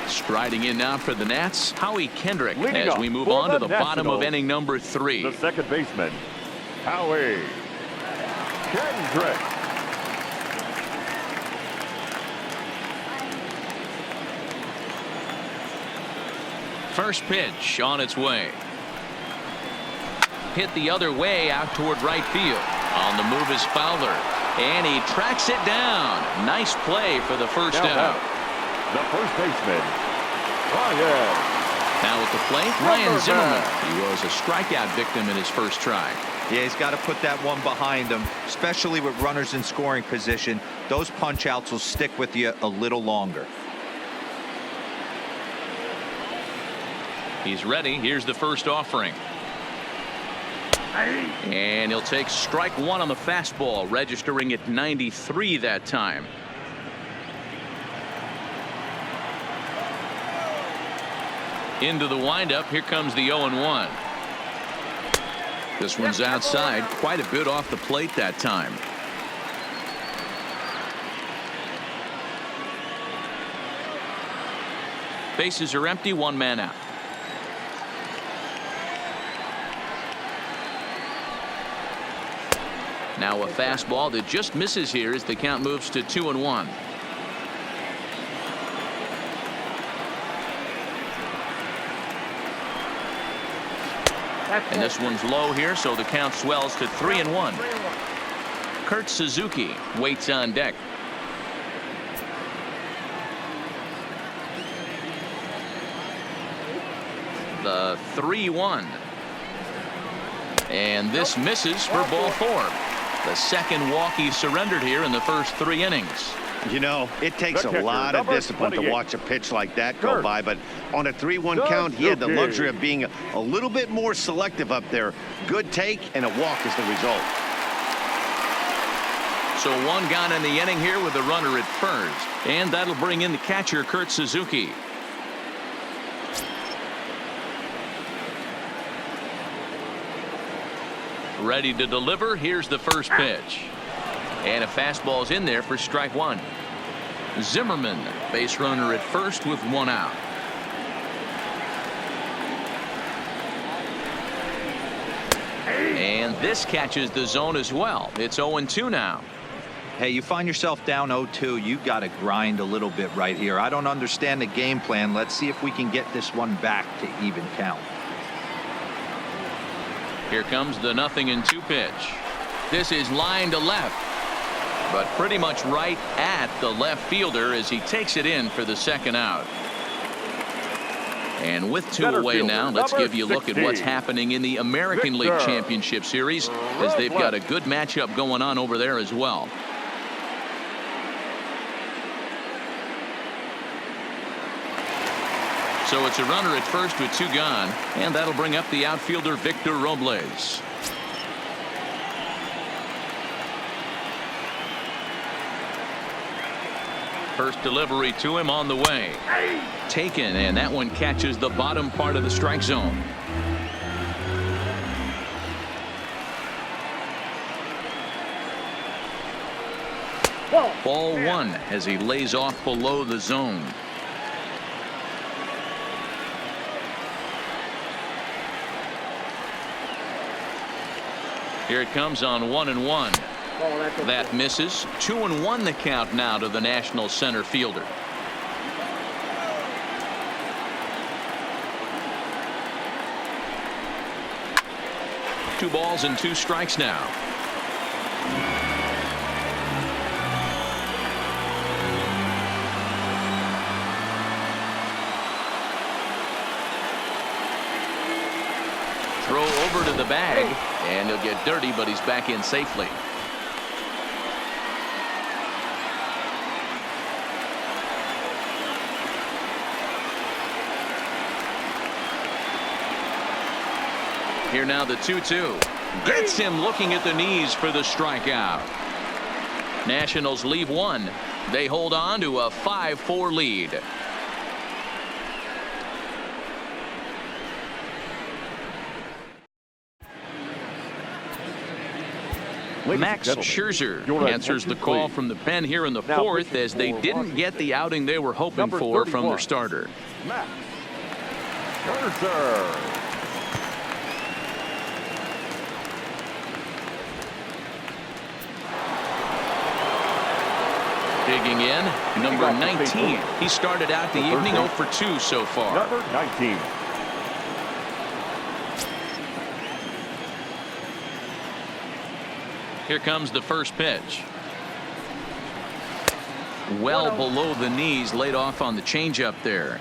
Striding in now for the Nats, Howie Kendrick, Leading as up we move for on to the the bottom of Nationals, inning number 3. The second baseman, Howie Kendrick. First pitch on its way. Hit the other way out toward right field. On the move is Fowler, and he tracks it down. Nice play for the first out. The first baseman, Ryan. Now at the plate, Ryan Zimmerman. He was a strikeout victim in his first try. Yeah, he's got to put that one behind him, especially with runners in scoring position. Those punch outs will stick with you a little longer. He's ready. Here's the first offering. And he'll take strike 1 on the fastball, registering at 93 that time. Into the windup. Here comes the 0-1. This one's outside, quite a bit off the plate that time. Bases are empty, 1 man out. Now a fastball that just misses here as the count moves to 2-1. And this one's low here, so the count swells to 3-1. Kurt Suzuki waits on deck. The 3-1. And this misses for ball 4. The second walk he surrendered here in the first 3 innings. You know, it takes a lot of discipline to watch a pitch like that go by, but on a 3-1 count, he had the luxury of being a little bit more selective up there. Good take, and a walk is the result. So 1 gone in the inning here with a runner at first, and that'll bring in the catcher, Kurt Suzuki. Ready to deliver. Here's the first pitch. And a fastball's in there for strike 1. Zimmerman, base runner at first with 1 out. And this catches the zone as well. It's 0-2 now. Hey, you find yourself down 0-2, you got to grind a little bit right here. I don't understand the game plan. Let's see if we can get this one back to even count. Here comes the 0-2 pitch. This is line to left, but pretty much right at the left fielder as he takes it in for the second out. And with 2 away now, let's give you a look at what's happening in the American League Championship Series, as they've got a good matchup going on over there as well. So it's a runner at first with 2 gone, and that'll bring up the outfielder Victor Robles. First delivery to him on the way. Taken, and that one catches the bottom part of the strike zone. Ball 1 as he lays off below the zone. Here it comes on 1-1. That misses. 2-1 the count now to the National center fielder. Two balls and 2 strikes now. Throw over to the bag, and he'll get dirty, but he's back in safely. Here now the 2-2. Gets him looking at the knees for the strikeout. Nationals leave 1. They hold on to a 5-4 lead. Max Scherzer answers the call from the pen here in the fourth as they didn't get the outing they were hoping for from their starter. Max Scherzer. Digging in, number 19. He started out the evening 0 for 2 so far. Number 19. Here comes the first pitch. Well below the knees, laid off on the changeup there.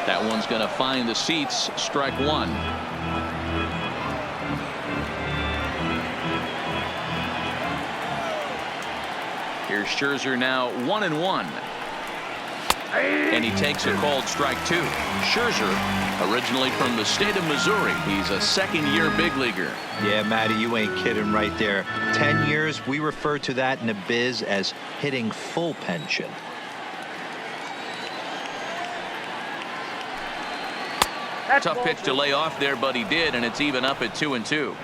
That one's going to find the seats. Strike one. Here's Scherzer now 1-1. And he takes a called strike two. Scherzer, originally from the state of Missouri, he's a second-year big leaguer. Yeah, Matty, you ain't kidding right there. 10 years, we refer to that in the biz as hitting full pension. Tough pitch to lay off there, but he did, and it's even up at 2-2.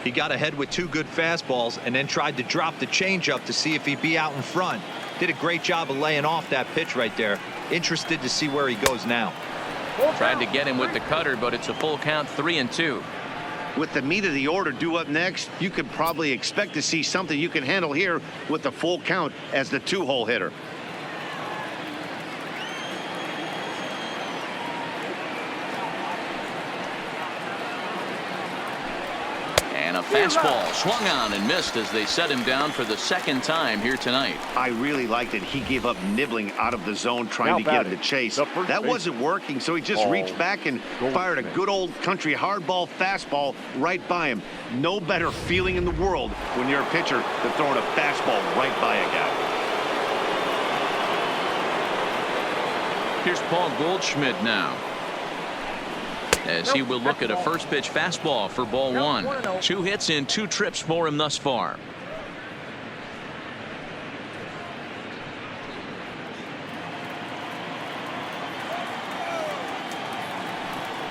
He got ahead with two good fastballs and then tried to drop the changeup to see if he'd be out in front. Did a great job of laying off that pitch right there. Interested to see where he goes now. Tried to get him with the cutter, but it's a full count, 3-2. With the meat of the order due up next, you could probably expect to see something you can handle here with the full count as the two-hole hitter. And a fastball swung on and missed as they set him down for the second time here tonight. I really liked it. He gave up nibbling out of the zone trying to get him to chase. That wasn't working, so he just reached back and fired a good old country hardball fastball right by him. No better feeling in the world when you're a pitcher than throwing a fastball right by a guy. Here's Paul Goldschmidt now, as he will look at a first pitch fastball for ball one. 2 hits in 2 trips for him thus far.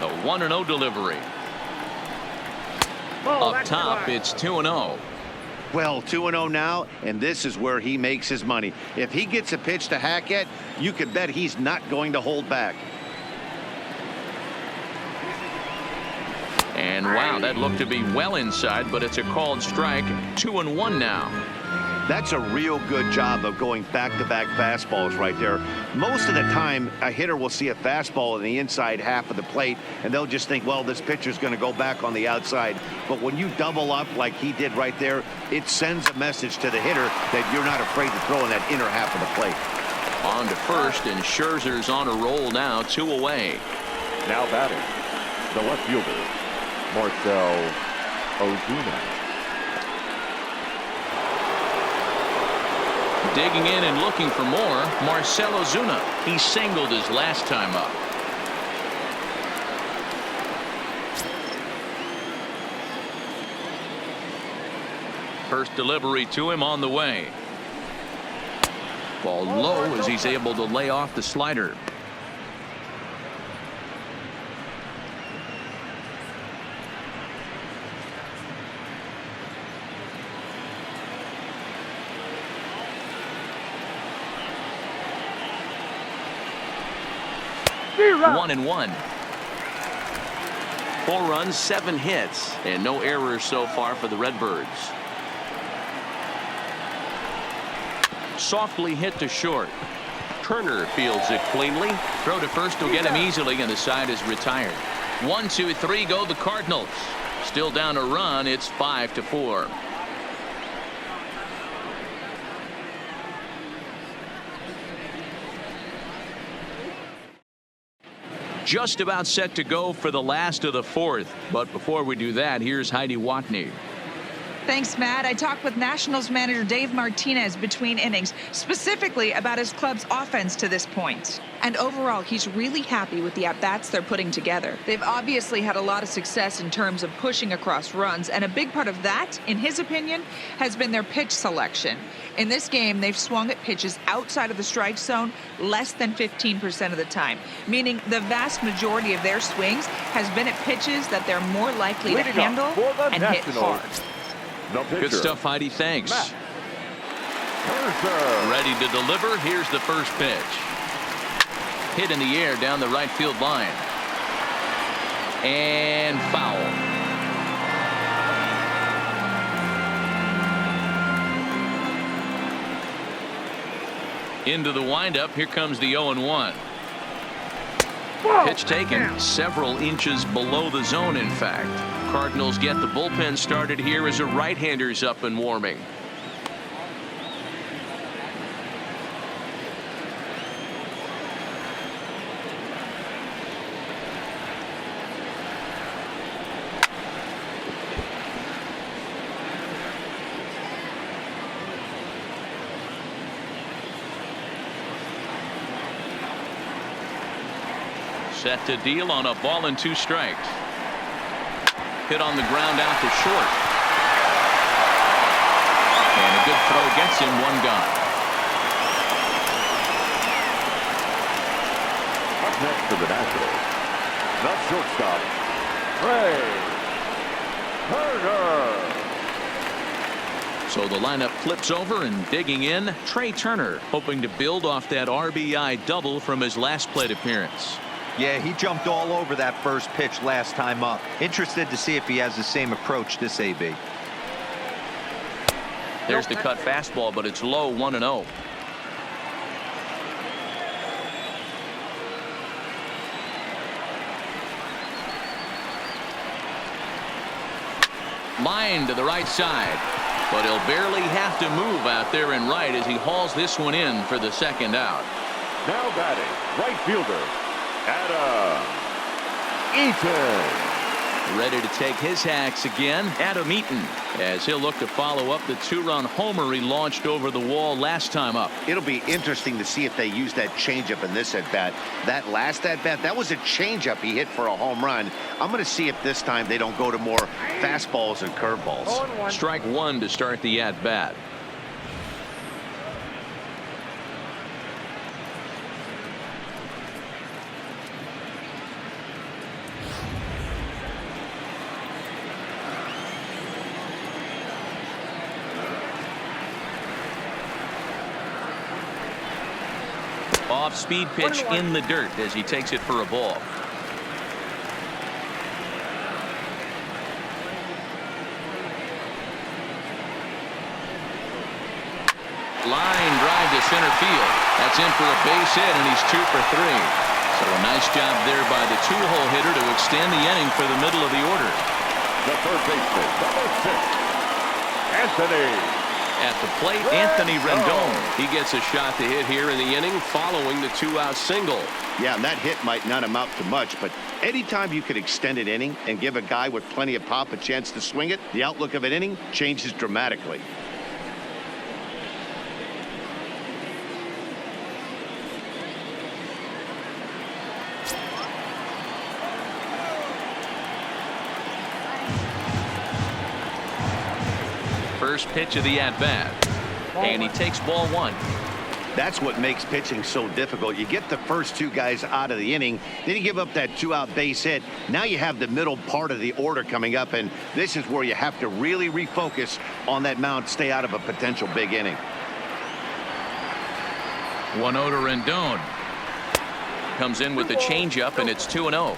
The 1-0 delivery. Up top, it's 2-0. Well, 2-0 now, and this is where he makes his money. If he gets a pitch to hack at, you could bet he's not going to hold back. And wow, that looked to be well inside, but it's a called strike. 2-1 now. That's a real good job of going back-to-back fastballs right there. Most of the time, a hitter will see a fastball in the inside half of the plate, and they'll just think, well, this pitcher's going to go back on the outside. But when you double up like he did right there, it sends a message to the hitter that you're not afraid to throw in that inner half of the plate. On to first, and Scherzer's on a roll now, 2 away. Now batting, the left fielder, Marcell Ozuna. Digging in and looking for more, Marcell Ozuna. He singled his last time up. First delivery to him on the way. Ball low as he's able to lay off the slider. One and one. 4 runs, 7 hits, and no errors so far for the Redbirds. Softly hit to short. Turner fields it cleanly. Throw to first will get him easily, and the side is retired. 1, 2, 3 go the Cardinals. Still down a run. It's 5-4. Just about set to go for the last of the 4th. But before we do that, here's Heidi Watney. Thanks, Matt. I talked with Nationals manager Dave Martinez between innings, specifically about his club's offense to this point. And overall, he's really happy with the at-bats they're putting together. They've obviously had a lot of success in terms of pushing across runs, and a big part of that, in his opinion, has been their pitch selection. In this game, they've swung at pitches outside of the strike zone less than 15% of the time, meaning the vast majority of their swings has been at pitches that they're more likely to handle and hit hard. Good stuff, Heidi. Thanks. Ready to deliver. Here's the first pitch. Hit in the air down the right field line. And foul. Into the windup. Here comes the 0-1. Pitch taken several inches below the zone, in fact. Cardinals get the bullpen started here as a right-hander's up and warming. Set to deal on a ball and 2 strikes. Hit on the ground out to short. And a good throw gets him 1 gone. Up next to the Nationals, the shortstop, Trey Turner. So the lineup flips over, and digging in, Trey Turner, hoping to build off that RBI double from his last plate appearance. Yeah, he jumped all over that first pitch last time up. Interested to see if he has the same approach this AB. There's the cut fastball, but it's low, 1-0. Line to the right side, but he'll barely have to move out there in right as he hauls this one in for the second out. Now batting, right fielder, Adam Eaton. Ready to take his hacks again, Adam Eaton, as he'll look to follow up the 2-run homer he launched over the wall last time up. It'll be interesting to see if they use that changeup in this at-bat. That last at-bat, that was a changeup he hit for a home run. I'm going to see if this time they don't go to more fastballs and curveballs. Strike 1 to start the at-bat. Off-speed pitch in the dirt as he takes it for a ball. Line drive to center field. That's in for a base hit, and he's 2 for 3. So a nice job there by the 2-hole hitter to extend the inning for the middle of the order. The third baseman, number 6, Anthony. At the plate, Anthony Rendon. He gets a shot to hit here in the inning following the 2-out single. Yeah, and that hit might not amount to much, but anytime you could extend an inning and give a guy with plenty of pop a chance to swing it, the outlook of an inning changes dramatically. First pitch of the at-bat, and he takes ball 1. That's what makes pitching so difficult. You get the first 2 guys out of the inning, then you give up that 2-out base hit. Now you have the middle part of the order coming up, and this is where you have to really refocus on that mound, stay out of a potential big inning. 1-0 to Rendon. Comes in with the changeup, and it's 2-0.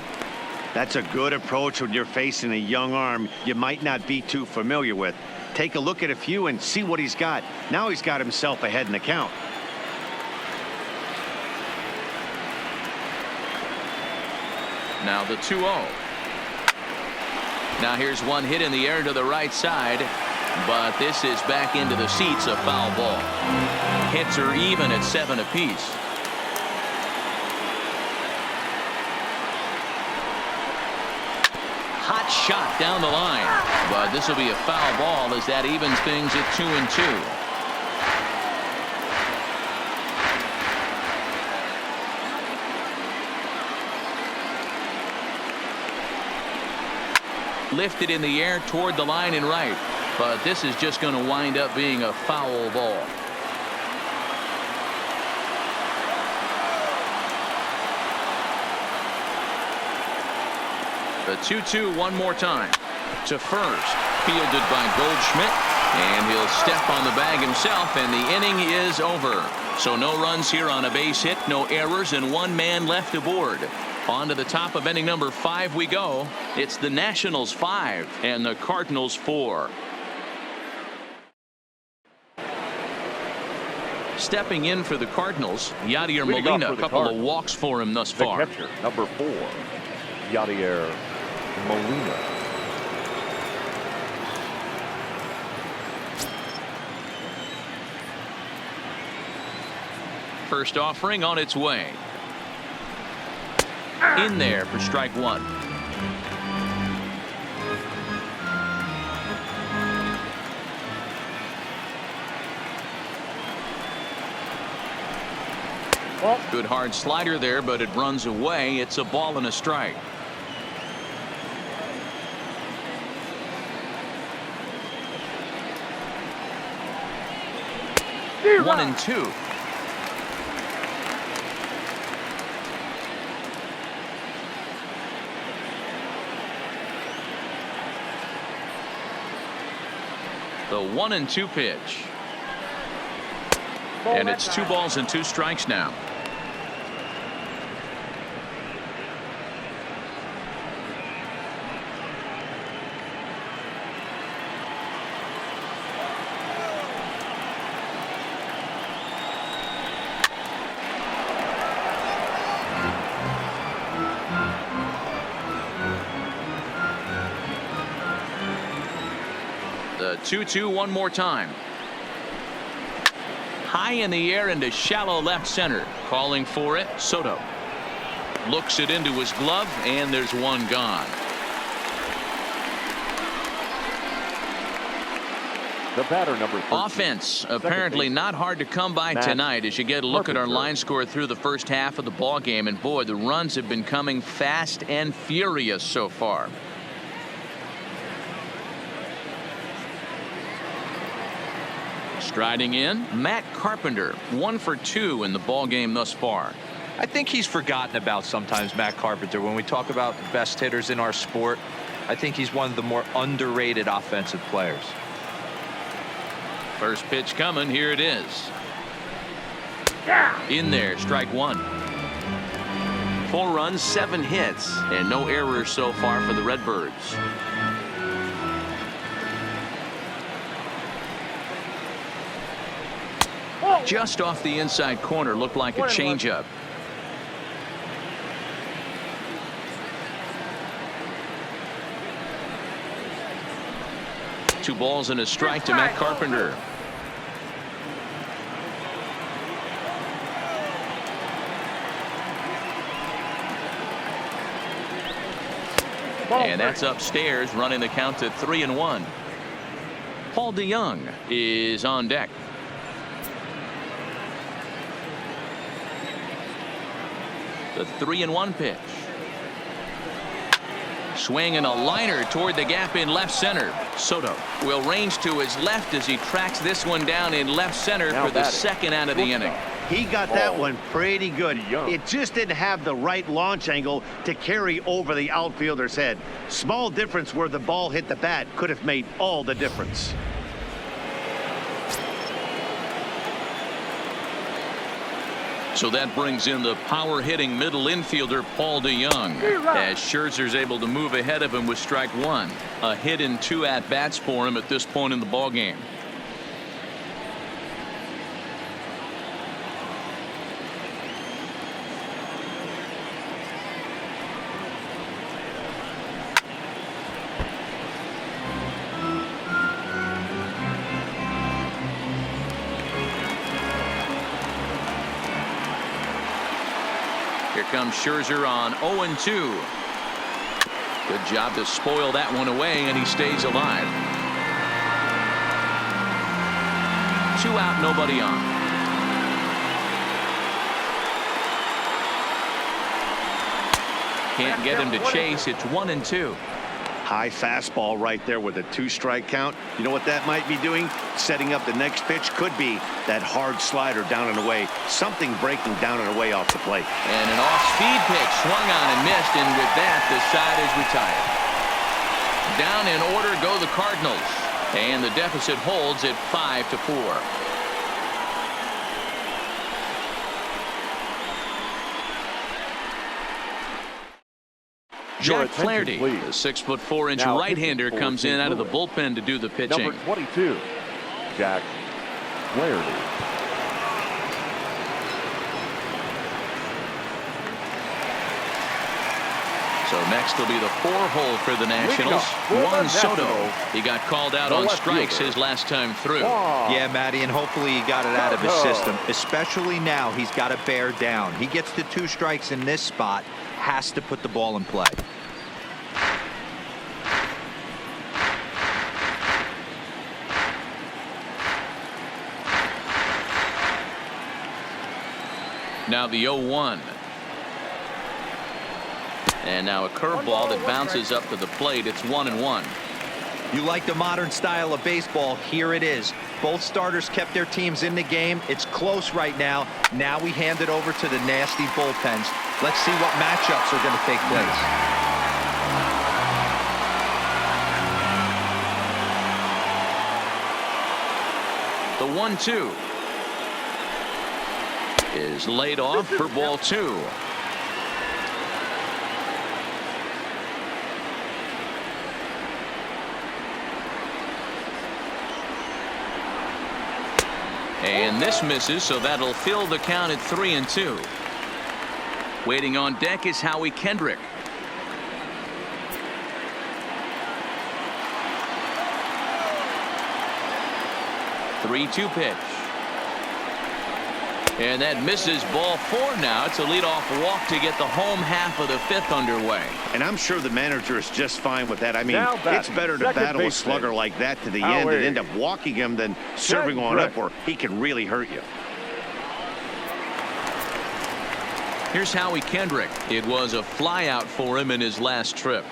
That's a good approach when you're facing a young arm you might not be too familiar with. Take a look at a few and see what he's got. Now he's got himself ahead in the count. Now the 2-0. Now here's one hit in the air to the right side, but this is back into the seats, a foul ball. Hits are even at 7 apiece. Hot shot down the line. But this will be a foul ball as that evens things at 2-2. Lifted in the air toward the line and right, but this is just going to wind up being a foul ball. The 2-2 one more time. To first, fielded by Goldschmidt, and he'll step on the bag himself, and the inning is over. So no runs here on a base hit, no errors, and one man left aboard. On to the top of inning number 5 we go. It's the Nationals 5 and the Cardinals 4. Stepping in for the Cardinals, Yadier Molina, a couple of walks for him thus far. The catcher, number 4, Yadier Molina. First offering on its way. In there for strike 1. Good hard slider there, but it runs away. It's a ball and a strike. One and two. The 1-2 pitch. And it's 2 balls and 2 strikes now. The 2-2 one more time. High in the air into shallow left center. Calling for it, Soto. Looks it into his glove, and there's one gone. The batter, number 13. Offense apparently not hard to come by tonight as you get a look at our line score through the first half of the ball game, and boy, the runs have been coming fast and furious so far. Striding in, Matt Carpenter, 1 for 2 in the ball game thus far. I think he's forgotten about sometimes, Matt Carpenter. When we talk about the best hitters in our sport, I think he's one of the more underrated offensive players. First pitch coming. Here it is. In there, strike 1. 4 runs, 7 hits, and no errors so far for the Redbirds. Just off the inside corner, looked like a changeup. Two balls and a strike to Matt Carpenter. And that's upstairs, running the count to 3-1. Paul DeYoung is on deck. The 3-1 pitch. Swing and a liner toward the gap in left center. Soto will range to his left as he tracks this one down in left center for the second out of the inning. He got that one pretty good. It just didn't have the right launch angle to carry over the outfielder's head. Small difference where the ball hit the bat could have made all the difference. So that brings in the power hitting middle infielder Paul DeYoung as Scherzer's able to move ahead of him with strike 1. A hit in 2 at bats for him at this point in the ball game. Here comes Scherzer on 0-2. Good job to spoil that one away, and he stays alive. 2 out, nobody on. Can't get him to chase. It's 1-2. High fastball right there with a 2-strike count. You know what that might be doing? Setting up the next pitch. Could be that hard slider down and away. Something breaking down and away off the plate. And an off-speed pitch swung on and missed, and with that, the side is retired. Down in order go the Cardinals, and the deficit holds at 5-4. Jack Flaherty, the 6'4" right-hander, comes in out of the bullpen to do the pitching. Number 22, Jack Flaherty. So next will be the 4-hole for the Nationals. Juan Soto. He got called out on strikes his last time through. Yeah, Matty, and hopefully he got it out of his system. Especially now, he's got to bear down. He gets the 2 strikes in this spot. Has to put the ball in play. Now the 0-1. And now a curveball that bounces up to the plate. It's 1-1. You like the modern style of baseball. Here it is. Both starters kept their teams in the game. It's close right now. Now we hand it over to the nasty bullpens. Let's see what matchups are going to take place. The 1-2 is laid off for ball 2. And this misses, so that'll fill the count at 3-2. Waiting on deck is Howie Kendrick. 3-2 pitch. And that misses, ball 4 now. It's a leadoff walk to get the home half of the 5th underway. And I'm sure the manager is just fine with that. I mean, it's better to battle a slugger like that to the end and end up walking him than serving one up where he can really hurt you. Here's Howie Kendrick. It was a flyout for him in his last trip.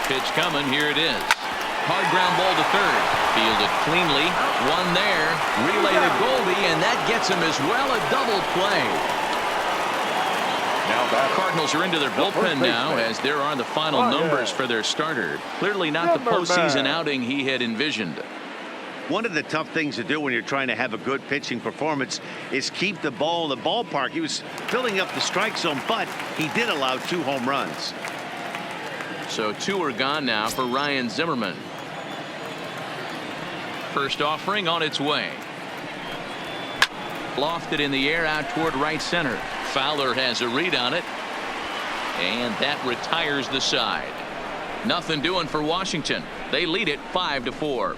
Pitch coming. Here it is. Hard ground ball to third. Fielded cleanly. One there. Relay to Goldie, and that gets him as well. A double play. Now the Cardinals are into their bullpen now, as there are the final numbers for their starter. Clearly not the postseason outing he had envisioned. One of the tough things to do when you're trying to have a good pitching performance is keep the ball in the ballpark. He was filling up the strike zone, but he did allow 2 home runs. So 2 are gone now for Ryan Zimmerman. First offering on its way. Lofted in the air out toward right center. Fowler has a read on it. And that retires the side. Nothing doing for Washington. They lead it 5-4.